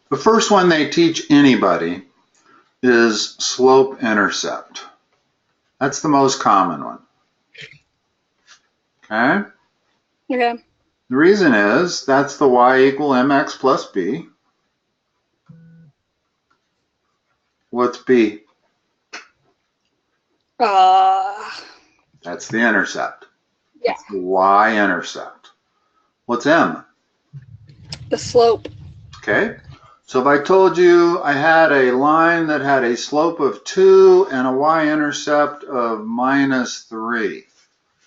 The first one they teach anybody is slope-intercept. That's the most common one. Okay? Okay. The reason is that's the y equal mx plus b. What's b? That's the intercept. Yeah. That's the y-intercept. What's m? The slope. Okay? So if I told you I had a line that had a slope of 2 and a y-intercept of -3,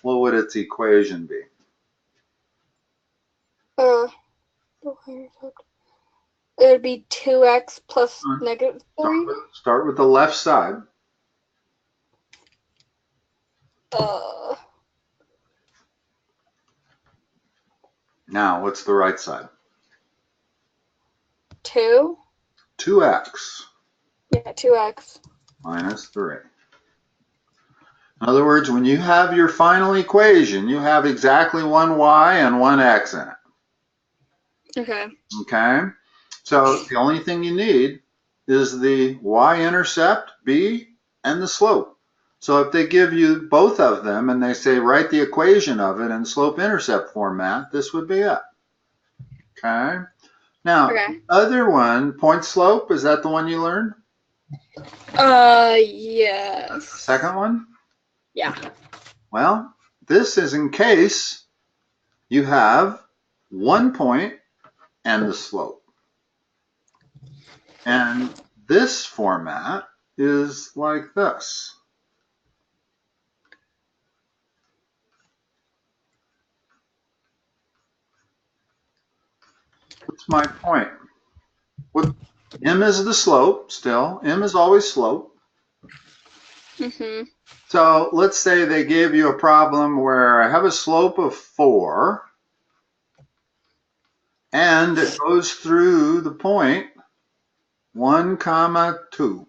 what would its equation be? It would be 2x plus -3. Start with the left side. Now, what's the right side? 2. 2x. Yeah, 2x. -3. In other words, when you have your final equation, you have exactly one y and one x in it. Okay. Okay? So the only thing you need is the y-intercept, b, and the slope. So if they give you both of them and they say write the equation of it in slope-intercept format, this would be it. Okay? Now, the other one, point slope, is that the one you learned? Yes. The second one? Yeah. Well, this is in case you have one point and the slope. And this format is like this. What's my point? What m is the slope still. M is always slope. So let's say they gave you a problem where I have a slope of 4 and it goes through the point 1, 2.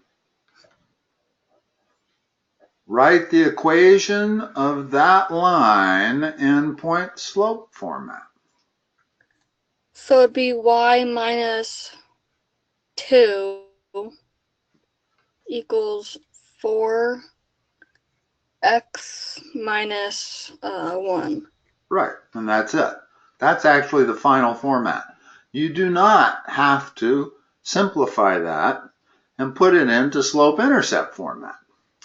Write the equation of that line in point slope format. So it'd be y minus 2 equals 4x minus 1. Right, and that's it. That's actually the final format. You do not have to simplify that and put it into slope-intercept format,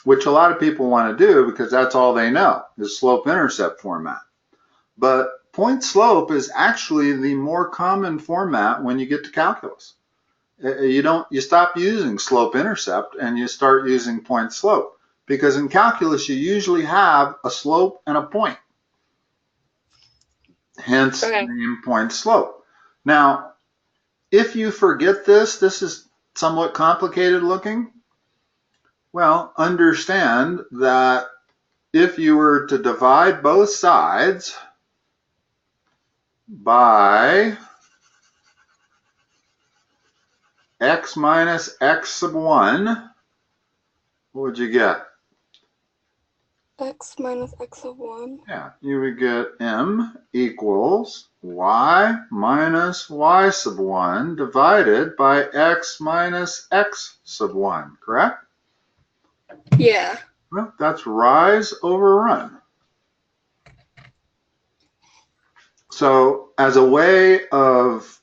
which a lot of people want to do because that's all they know is slope-intercept format. But point slope is actually the more common format when you get to calculus. You stop using slope-intercept and you start using point slope, because in calculus you usually have a slope and a point. Hence the name point slope. Now, if you forget this is somewhat complicated looking. Well, understand that if you were to divide both sides by x minus x sub 1, what would you get? X minus x sub 1. Yeah, you would get m equals y minus y sub 1 divided by x minus x sub 1, correct? Yeah. Well, that's rise over run. So as a way of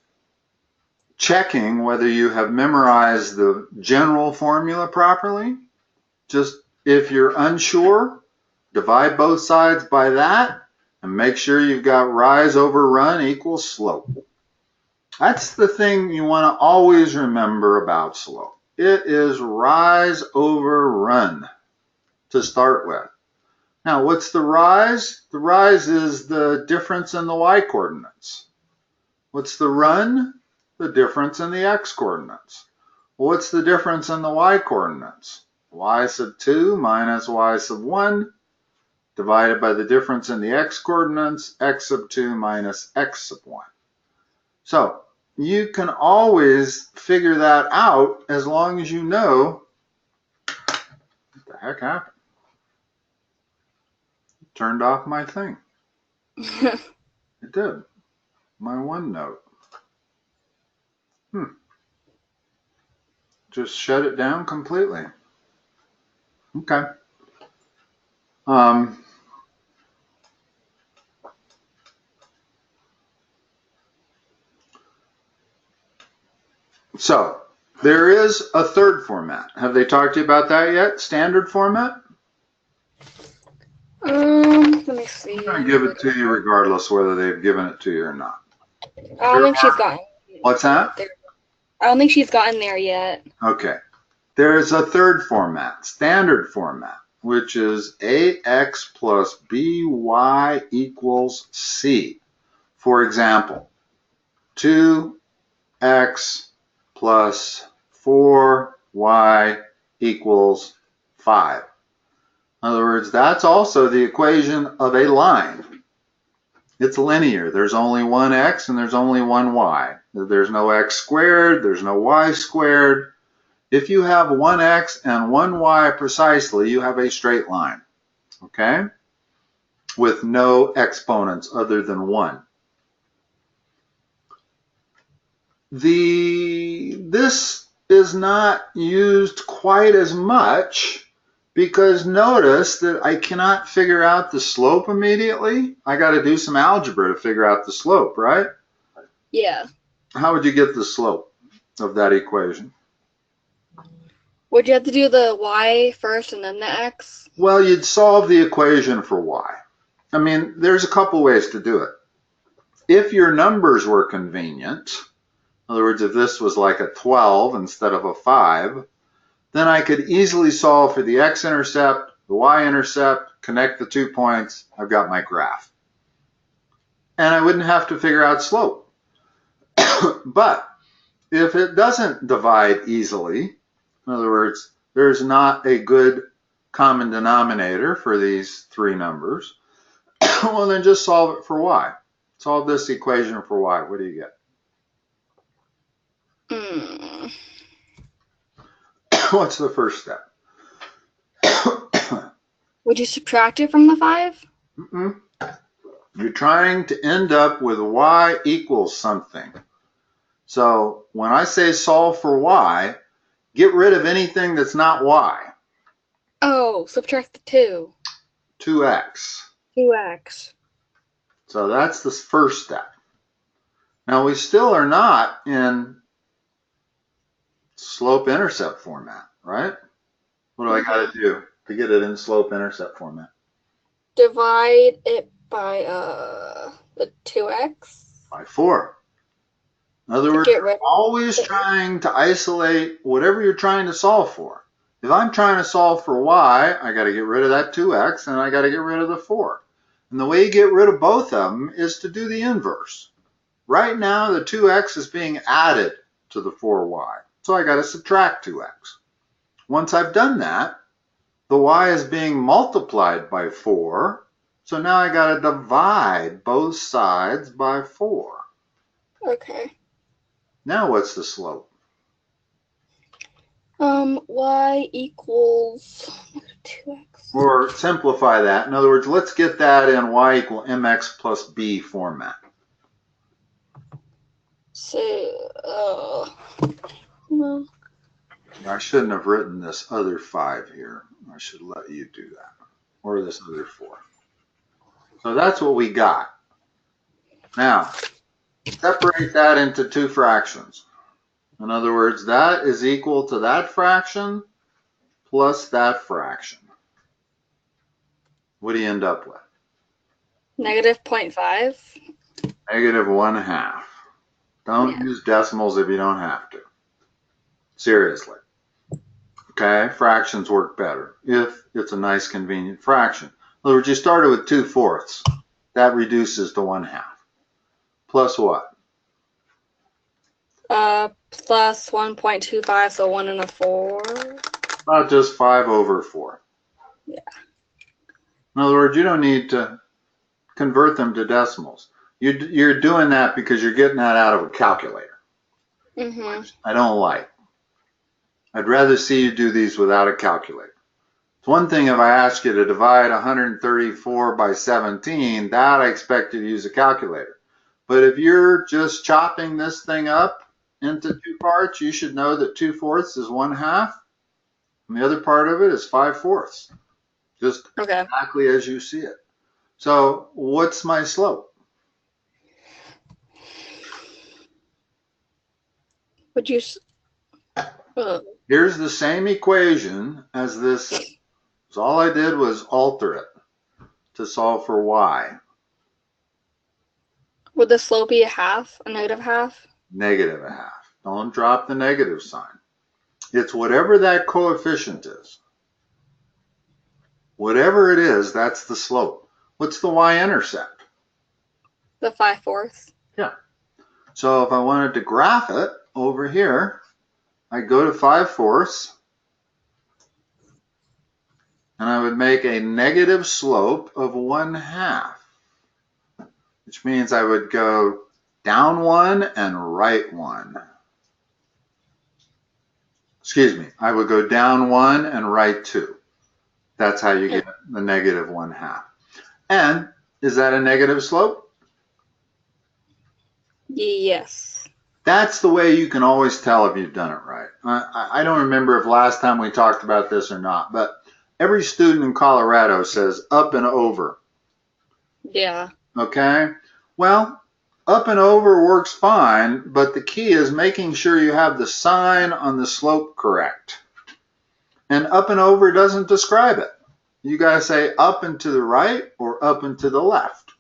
checking whether you have memorized the general formula properly, just if you're unsure, divide both sides by that and make sure you've got rise over run equals slope. That's the thing you want to always remember about slope. It is rise over run to start with. Now, what's the rise? The rise is the difference in the y-coordinates. What's the run? The difference in the x-coordinates. What's the difference in the y-coordinates? Y sub 2 minus y sub 1 divided by the difference in the x-coordinates, x sub 2 minus x sub 1. So you can always figure that out as long as you know what the heck happened. Turned off my thing. It did. My OneNote. Just shut it down completely. Okay. So there is a third format. Have they talked to you about that yet? Standard format? Let me see. I'm going to give it to you regardless whether they've given it to you or not. I don't think she's gotten. What's that? I don't think she's gotten there yet. Okay. There's a third format, standard format, which is ax plus by equals c. For example, 2x plus 4y equals 5. In other words, that's also the equation of a line. It's linear. There's only one x and there's only one y. There's no x squared, there's no y squared. If you have one x and one y precisely, you have a straight line, okay? With no exponents other than 1. This is not used quite as much because notice that I cannot figure out the slope immediately. I got to do some algebra to figure out the slope, right? Yeah. How would you get the slope of that equation? Would you have to do the y first and then the x? Well, you'd solve the equation for y. I mean, there's a couple ways to do it. If your numbers were convenient, in other words, if this was like a 12 instead of a 5, then I could easily solve for the x-intercept, the y-intercept, connect the 2 points, I've got my graph. And I wouldn't have to figure out slope. But if it doesn't divide easily, in other words, there's not a good common denominator for these 3 numbers, well, then just solve it for y. Solve this equation for y. What do you get? What's the first step? Would you subtract it from the 5? You're trying to end up with y equals something. So when I say solve for y, get rid of anything that's not y. Oh, subtract the 2. 2x. 2x. So that's the first step. Now we still are not in slope-intercept format, right? What do I got to do to get it in slope-intercept format? Divide it by the 2x. By 4. In other words, you're always trying to isolate whatever you're trying to solve for. If I'm trying to solve for y, I got to get rid of that 2x and I got to get rid of the 4. And the way you get rid of both of them is to do the inverse. Right now, the 2x is being added to the 4y. So I got to subtract 2x. Once I've done that, the y is being multiplied by 4. So now I got to divide both sides by 4. Okay. Now what's the slope? Y equals 2x. Or simplify that. In other words, let's get that in y equal mx plus b format. So, well. I shouldn't have written this other 5 here. I should let you do that. Or this other 4. So that's what we got. Now, separate that into 2 fractions. In other words, that is equal to that fraction plus that fraction. What do you end up with? Negative 0.5. Negative 1/2. Don't use decimals if you don't have to. Seriously. Okay, fractions work better if it's a nice convenient fraction. In other words, you started with 2/4. That reduces to 1/2. Plus what? Plus 1.25, so 1 1/4. About just 5/4. Yeah. In other words, you don't need to convert them to decimals. You're doing that because you're getting that out of a calculator. Which I don't like. I'd rather see you do these without a calculator. It's one thing if I ask you to divide 134 by 17, that I expect you to use a calculator. But if you're just chopping this thing up into two parts, you should know that 2/4 is 1/2, and the other part of it is 5/4. Just Okay. exactly as you see it. So what's my slope? Would you? Here's the same equation as this. So all I did was alter it to solve for y. Would the slope be a half, a negative half? Negative 1/2. Don't drop the negative sign. It's whatever that coefficient is. Whatever it is, that's the slope. What's the y-intercept? The 5/4. Yeah. So if I wanted to graph it over here, I go to 5/4, and I would make a negative slope of 1/2, which means I would go down 1 and right 1. Excuse me, I would go down 1 and right 2. That's how you get the negative 1/2. And is that a negative slope? Yes. That's the way you can always tell if you've done it right. I don't remember if last time we talked about this or not, but every student in Colorado says up and over. Yeah. Okay? Well, up and over works fine, but the key is making sure you have the sign on the slope correct. And up and over doesn't describe it. You got to say up and to the right or up and to the left,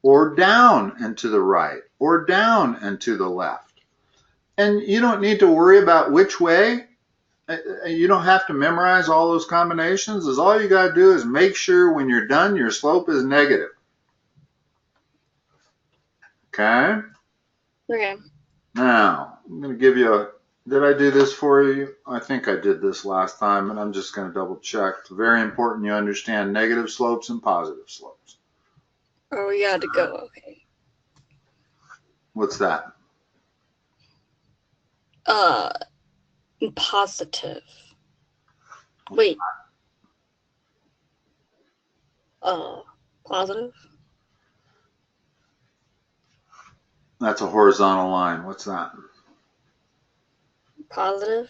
or down and to the right or down and to the left. And you don't need to worry about which way. You don't have to memorize all those combinations. All you got to do is make sure when you're done, your slope is negative. Okay? Okay. Now, I'm going to give you a, did I do this for you? I think I did this last time, and I'm just going to double check. It's very important you understand negative slopes and positive slopes. Oh, we got to go. Okay. What's that? Positive. Wait. Positive? That's a horizontal line. What's that? Positive?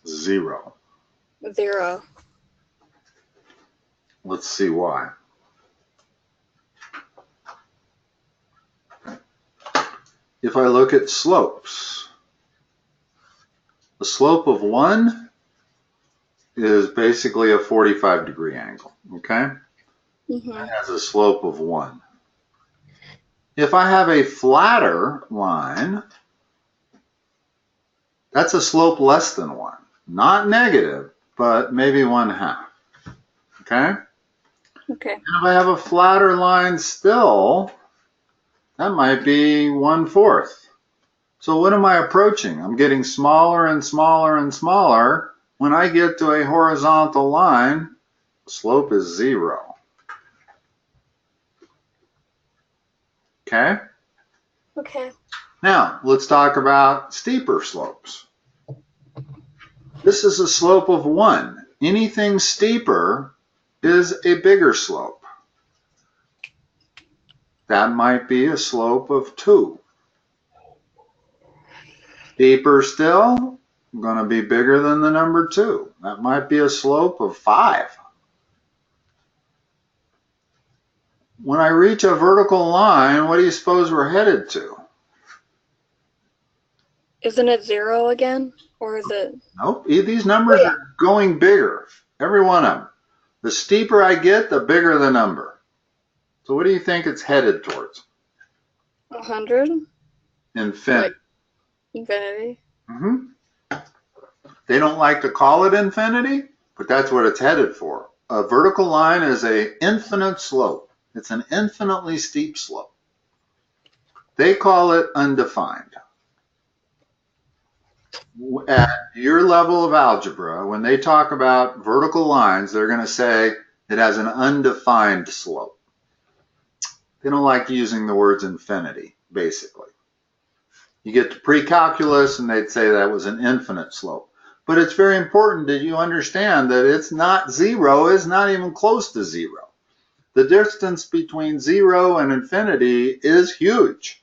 0. 0. Let's see why. If I look at slopes, the slope of 1 is basically a 45-degree angle, okay? Mm-hmm. It has a slope of 1. If I have a flatter line, that's a slope less than 1. Not negative, but maybe 1/2, okay? Okay. And if I have a flatter line still, that might be 1/4. So what am I approaching? I'm getting smaller and smaller and smaller. When I get to a horizontal line, the slope is 0. Okay? Okay. Now, let's talk about steeper slopes. This is a slope of 1. Anything steeper is a bigger slope. That might be a slope of 2. Steeper still, going to be bigger than the number 2. That might be a slope of 5. When I reach a vertical line, what do you suppose we're headed to? Isn't it 0 again? Or is it? Nope. These numbers are going bigger. Every one of them. The steeper I get, the bigger the number. So what do you think it's headed towards? 100? Infinity. Like infinity? They don't like to call it infinity, but that's what it's headed for. A vertical line is an infinite slope. It's an infinitely steep slope. They call it undefined. At your level of algebra, when they talk about vertical lines, they're going to say it has an undefined slope. They don't like using the words infinity, basically. You get to precalculus, and they'd say that was an infinite slope. But it's very important that you understand that it's not 0, it's not even close to 0. The distance between 0 and infinity is huge.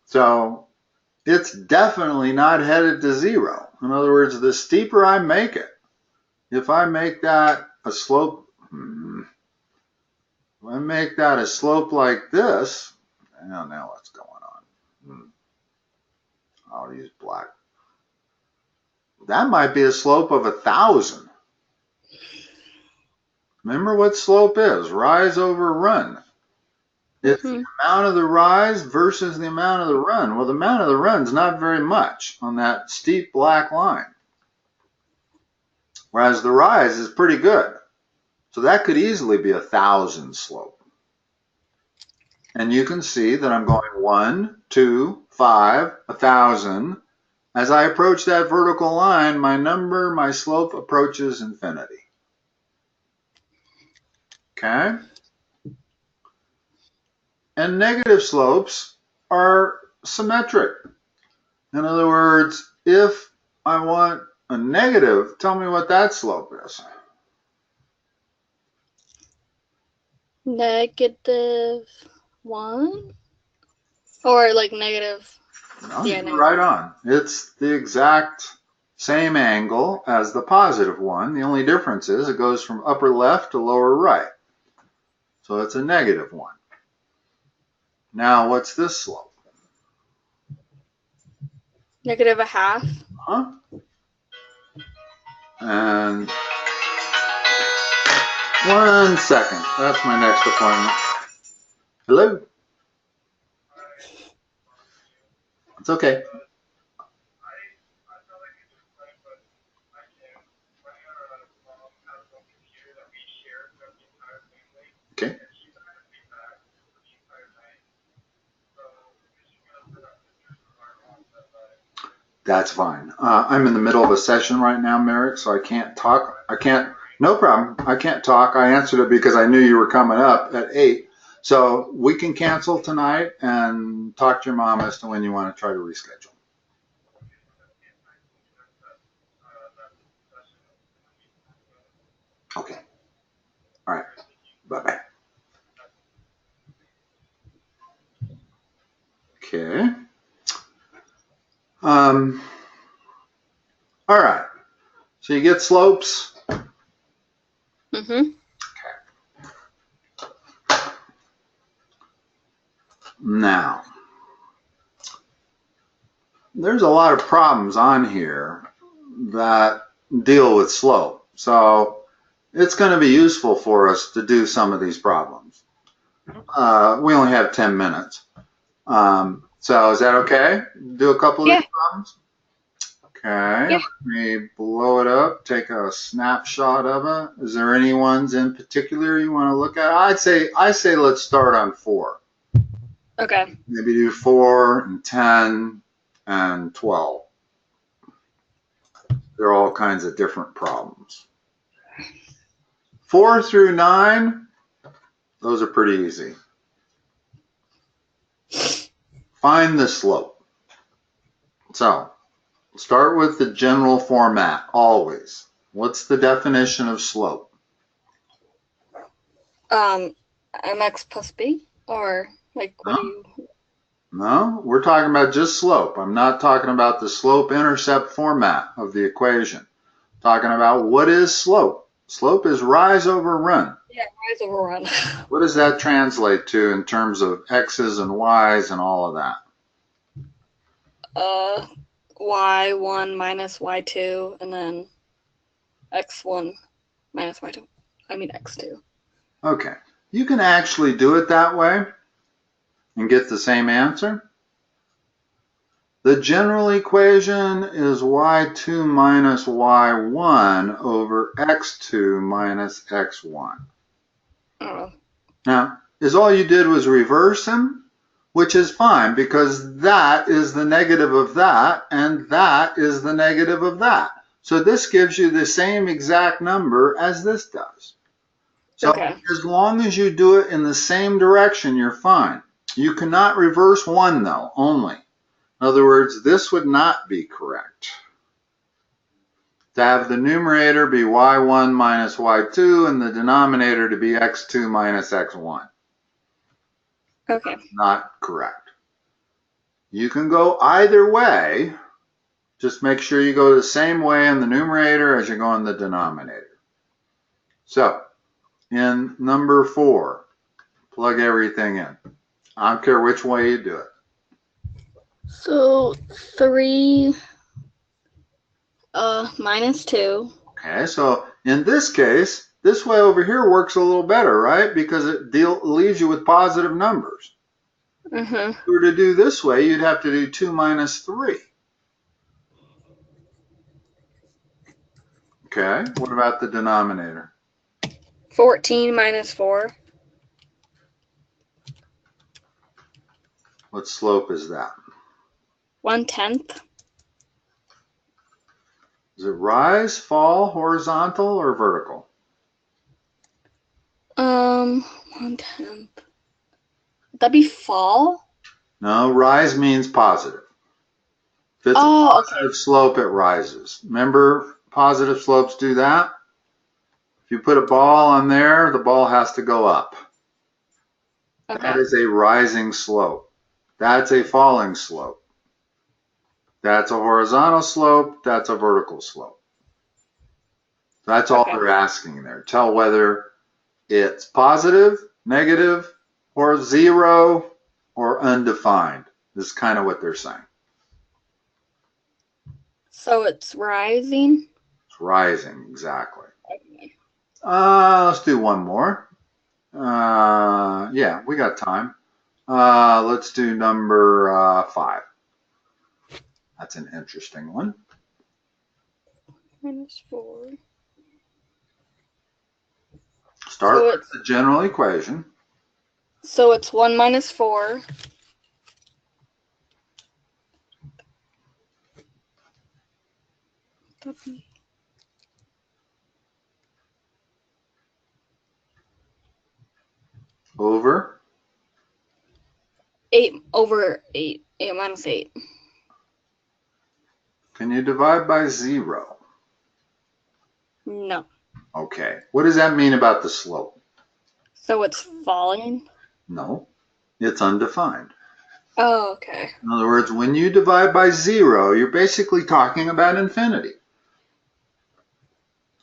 So it's definitely not headed to 0. In other words, the steeper I make it, if I make that a slope, if I make that a slope like this, I don't know what's going on. I'll use black. That might be a slope of 1,000. Remember what slope is, rise over run. It's the amount of the rise versus the amount of the run. Well, the amount of the run is not very much on that steep black line, whereas the rise is pretty good. So that could easily be 1,000 slope. And you can see that I'm going 1, 2, 5, 1,000. As I approach that vertical line, my slope approaches infinity. Okay? And negative slopes are symmetric. In other words, if I want a negative, tell me what that slope is. -1? Or like negative? No, you're right on. It's the exact same angle as the positive one. The only difference is it goes from upper left to lower right. So it's a negative one. Now, what's this slope? -1/2. Huh? And 1 second. That's my next appointment. Hello? It's okay. Okay. That's fine. I'm in the middle of a session right now, Merrick, so I can't talk. No problem. I can't talk. I answered it because I knew you were coming up at 8. So we can cancel tonight and talk to your mom as to when you want to try to reschedule. Okay. All right. Bye-bye. Okay. All right. So you get slopes. Now, there's a lot of problems on here that deal with slope. So it's going to be useful for us to do some of these problems. We only have 10 minutes. So is that okay? Do a couple of these problems? Okay, let me blow it up, take a snapshot of it. Is there any ones in particular you want to look at? I say let's start on 4. Okay. Maybe do 4 and 10 and 12. There are all kinds of different problems. 4 through 9, those are pretty easy. Find the slope. So, start with the general format, always. What's the definition of slope? Mx plus b? Or, like, what do you... No, we're talking about just slope. I'm not talking about the slope-intercept format of the equation. I'm talking about what is slope. Slope is rise over run. Yeah, rise over run. What does that translate to in terms of x's and y's and all of that? y1 minus y2, and then x1 minus y2. I mean x2. Okay. You can actually do it that way and get the same answer. The general equation is y2 minus y1 over x2 minus x1. Oh. Now, is all you did was reverse them, which is fine because that is the negative of that and that is the negative of that. So this gives you the same exact number as this does. So as long as you do it in the same direction, you're fine. You cannot reverse 1 though, only. In other words, this would not be correct. To have the numerator be y1 minus y2 and the denominator to be x2 minus x1. Okay. Not correct. You can go either way. Just make sure you go the same way in the numerator as you go in the denominator. So, in number 4, plug everything in. I don't care which way you do it. So 3 minus 2. Okay, so in this case, this way over here works a little better, right? Because it leaves you with positive numbers. Mm-hmm. If you were to do this way, you'd have to do 2 minus 3. Okay, what about the denominator? 14 minus 4. What slope is that? 1/10. Does it rise, fall, horizontal, or vertical? 1/10. Would that be fall? No, rise means positive. If it's a positive slope, it rises. Remember, positive slopes do that? If you put a ball on there, the ball has to go up. Okay. That is a rising slope. That's a falling slope. That's a horizontal slope. That's a vertical slope. That's all they're asking there. Tell whether it's positive, negative, or 0, or undefined. This is kind of what they're saying. So it's rising? It's rising, exactly. Okay. Let's do one more. Yeah, we got time. Let's do number 5. That's an interesting one. Minus 4. Start with the general equation. So it's 1 minus 4. Over 8 over 8. 8 minus 8. Can you divide by 0? No. Okay. What does that mean about the slope? So it's falling? No, it's undefined. Oh, okay. In other words, when you divide by 0, you're basically talking about infinity.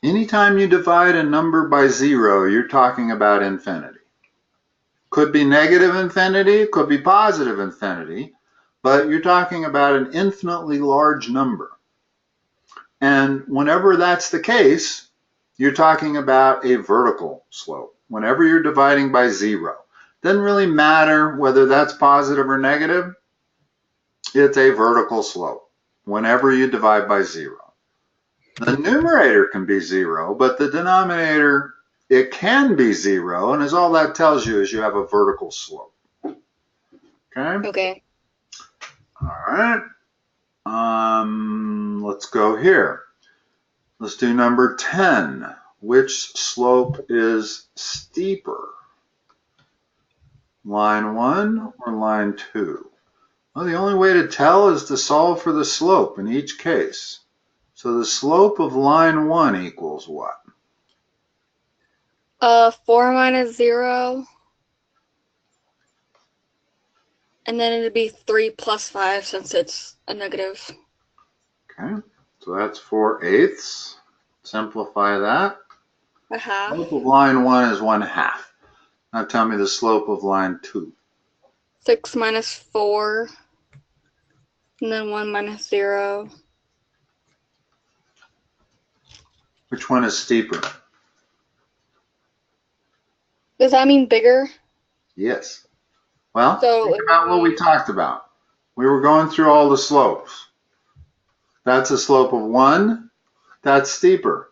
Anytime you divide a number by 0, you're talking about infinity. Could be negative infinity, could be positive infinity, but you're talking about an infinitely large number. And whenever that's the case, you're talking about a vertical slope. Whenever you're dividing by 0, doesn't really matter whether that's positive or negative, it's a vertical slope whenever you divide by 0. The numerator can be 0, but the denominator, it can be 0, and all that tells you is you have a vertical slope. Okay? Okay. All right. Let's go here. Let's do number 10. Which slope is steeper? Line 1 or line 2? Well, the only way to tell is to solve for the slope in each case. So the slope of line 1 equals what? 4 minus 0. And then it'd be 3 plus 5 since it's a negative. Okay, so that's 4/8. Simplify that. A half. Slope of line 1 is 1/2. Now tell me the slope of line 2. 6 minus 4. And then 1 minus 0. Which one is steeper? Does that mean bigger? Yes. Well, So think about what we talked about. We were going through all the slopes. That's a slope of 1. That's steeper.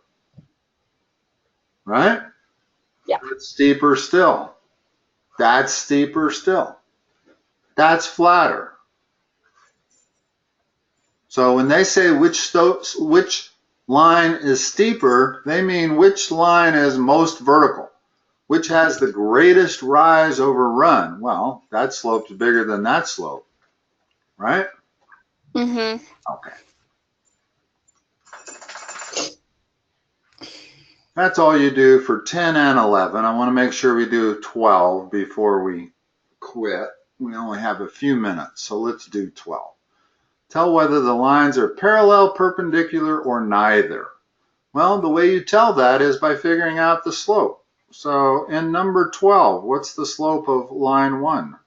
Right? Yeah. That's steeper still. That's steeper still. That's flatter. So when they say which line is steeper, they mean which line is most vertical, which has the greatest rise over run. Well, that slope's bigger than that slope, right? Mm-hmm. Okay. That's all you do for 10 and 11. I want to make sure we do 12 before we quit. we only have a few minutes, so let's do 12. Tell whether the lines are parallel, perpendicular, or neither. Well, the way you tell that is by figuring out the slope. So in number 12, what's the slope of line 1?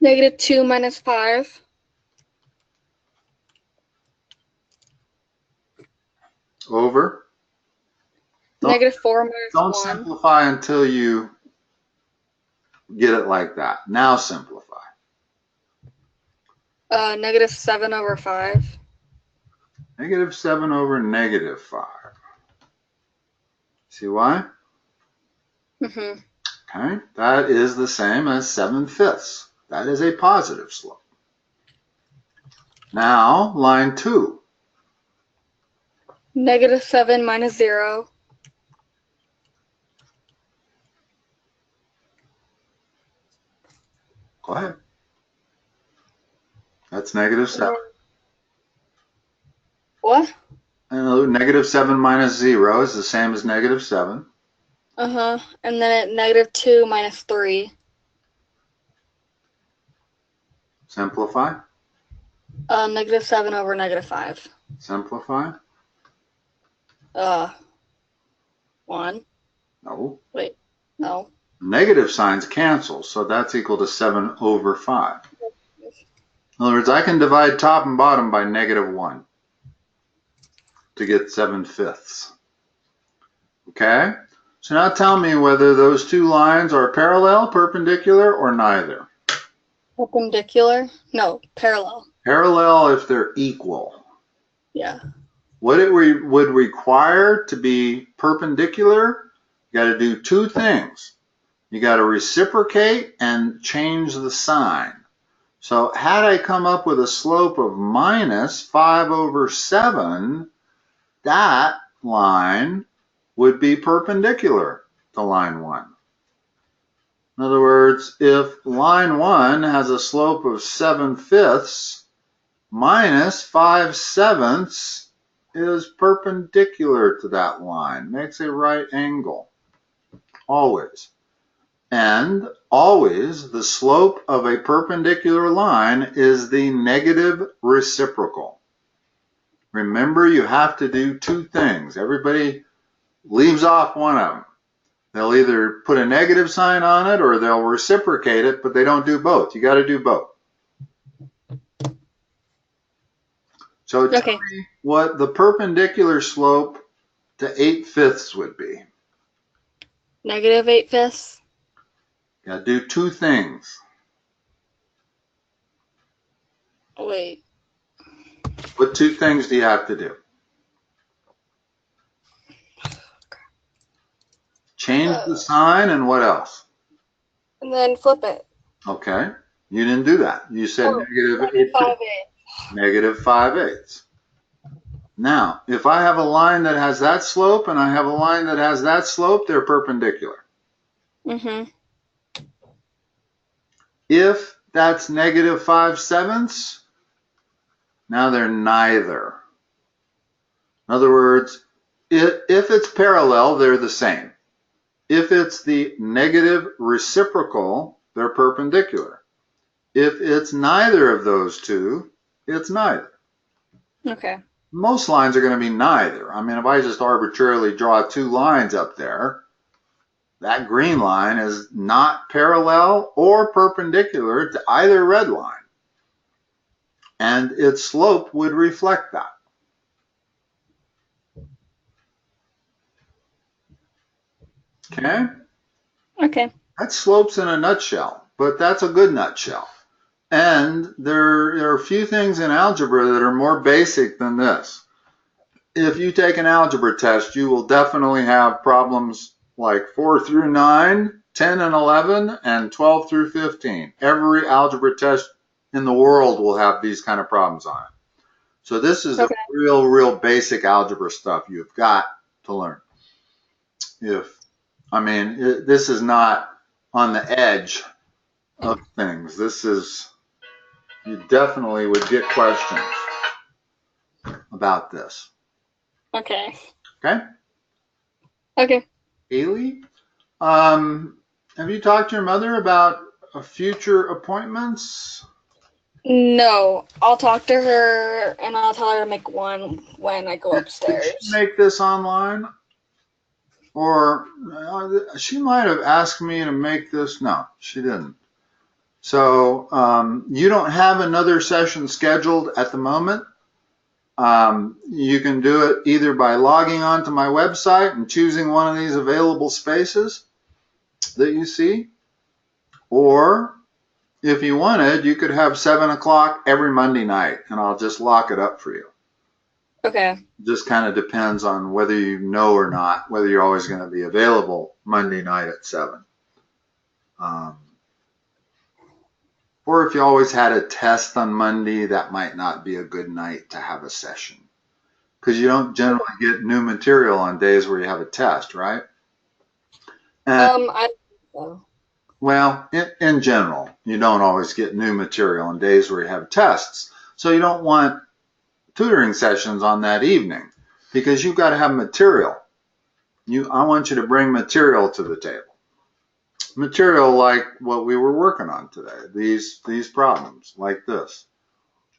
-2 minus 5. Over? Don't, -4 minus don't 1. simplify until you get it like that. Now simplify. -7 over 5. -7 over -5. See why? Mm-hmm. Okay, that is the same as 7/5. That is a positive slope. Now, line 2. -7 minus 0. Go ahead. That's -7. What? And -7 minus 0 is the same as -7. Uh-huh. And then at -2 minus 3. Simplify. -7 over -5. Simplify. 1. No. Wait, no. Negative signs cancel, so that's equal to 7 over 5. In other words, I can divide top and bottom by -1 to get 7/5. Okay? So now tell me whether those two lines are parallel, perpendicular, or neither. Perpendicular? No, parallel. Parallel if they're equal. Yeah. What it would require to be perpendicular, you got to do two things. You got to reciprocate and change the sign. So had I come up with a slope of -5 over 7, that line would be perpendicular to line 1. In other words, if line 1 has a slope of 7/5 minus 5/7 is perpendicular to that line, makes a right angle, always. And always the slope of a perpendicular line is the negative reciprocal. Remember, you have to do two things. Everybody leaves off one of them. They'll either put a negative sign on it or they'll reciprocate it, but they don't do both. You got to do both. So tell me what the perpendicular slope to 8/5 would be. -8/5. You got to do two things. Wait. What two things do you have to do? Change the sign and what else? And then flip it. Okay, you didn't do that. You said -5/8. -5/8. Now, if I have a line that has that slope and I have a line that has that slope, they're perpendicular. Mm-hmm. If that's -5/7, now they're neither. In other words, if it's parallel, they're the same. If it's the negative reciprocal, they're perpendicular. If it's neither of those two, it's neither. Okay. Most lines are going to be neither. I mean, if I just arbitrarily draw two lines up there, that green line is not parallel or perpendicular to either red line. And its slope would reflect that. Okay? Okay. That's slopes in a nutshell, but that's a good nutshell. And there are a few things in algebra that are more basic than this. If you take an algebra test, you will definitely have problems like 4 through 9, 10 and 11, and 12 through 15. Every algebra test in the world will have these kind of problems on it. So this is the real basic algebra stuff you've got to learn. This is not on the edge of things. This is, you definitely would get questions about this. Okay. Okay? Okay. Haley, have you talked to your mother about future appointments? No, I'll talk to her and I'll tell her to make one when I go Did she upstairs. make this online? Or she might have asked me to make this. No, she didn't. So you don't have another session scheduled at the moment. You can do it either by logging onto my website and choosing one of these available spaces that you see, or if you wanted, you could have 7 o'clock every Monday night, and I'll just lock it up for you. Okay. Just kind of depends on whether you know or not, whether you're always going to be available Monday night at 7. Or if you always had a test on Monday, that might not be a good night to have a session. Because you don't generally get new material on days where you have a test, right? And, I so. well, in general, you don't always get new material on days where you have tests. So you don't want tutoring sessions on that evening because you've got to have material. I want you to bring material to the table. Material like what we were working on today, these problems like this.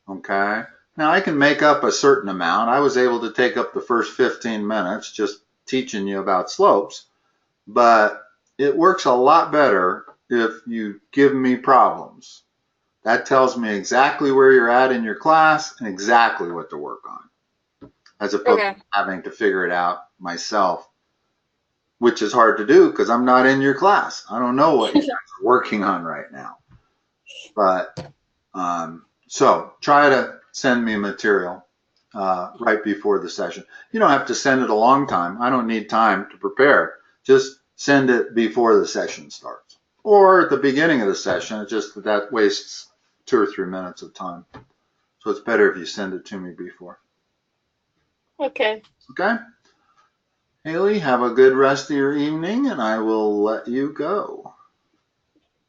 Okay. Now I can make up a certain amount. I was able to take up the first 15 minutes just teaching you about slopes, but it works a lot better if you give me problems. That tells me exactly where you're at in your class and exactly what to work on, as opposed Okay. to having to figure it out myself, which is hard to do because I'm not in your class. I don't know what you guys are working on right now. But so try to send me material right before the session. You don't have to send it a long time. I don't need time to prepare. Just send it before the session starts. Or at the beginning of the session. It's just that wastes 2 or 3 minutes of time. So it's better if you send it to me before. Okay. Okay? Haley, have a good rest of your evening, and I will let you go.